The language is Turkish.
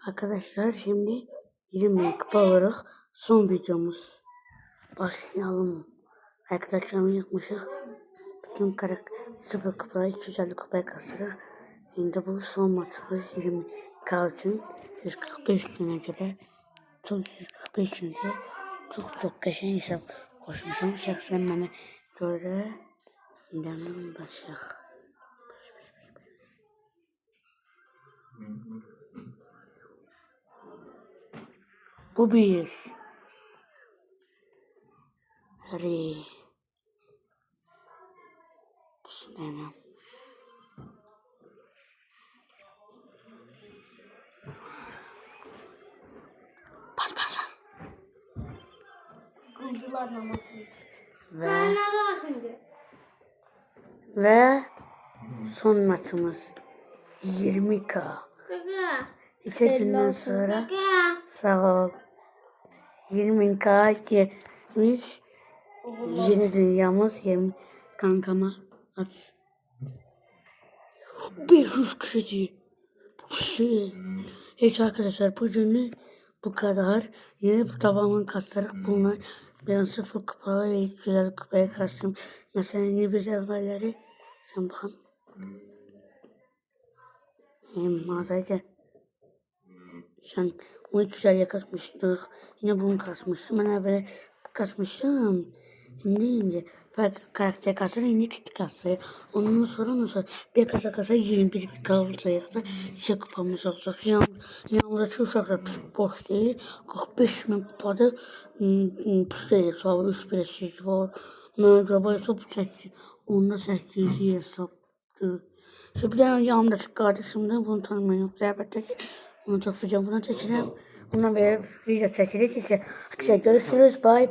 Arkadaşlar şimdi 20 kupa olarak son videomuz. Başlayalım. Arkadaşlarımı yıkmışız. Bütün sıfır kupaya 250 kupaya kasırız. Şimdi bu son maçımız 20 için 145 güne göre çok 145 güne çok geçen hesap koşmuşum. Şahsen bana göre inanın başlayalım. Bu bir. Hadi. Bismillah. Bas. Ve son maçımız 20k. İçerinden sonra sağ ol. 20k girmiş. Yeni dünyamız 20 kankama at. 500 kişi. Evet arkadaşlar bugün bu kadar. Yine bu tamamen kastarak bunlar. Ben 0 kupa ve 300 kupaya kastım. Mesela yeni bir evvelleri. Sen bakın. Mağazaydı. Sen 13'lerle kasmıştık. Yine bunu kasmıştım. Ben evvel kasmıştım. Şimdi farklı karakter kasar, yine küçük kasar. Ondan sonra bir kasa 21 kalacaksa işte kupamız olacak. Yalnız çok uşaklar boş değil. 45 bin kupada pis değil. Sonra 3 birleşik var. Merhaba hesap çekti. Onda 8 hesaptı. İşte bir tane yanımdaki kardeşim de bunu tanımıyor. Elbette ki bunu çok videom buna çekelim. Bundan böyle video çekildik. İşte görüşürüz. Bye.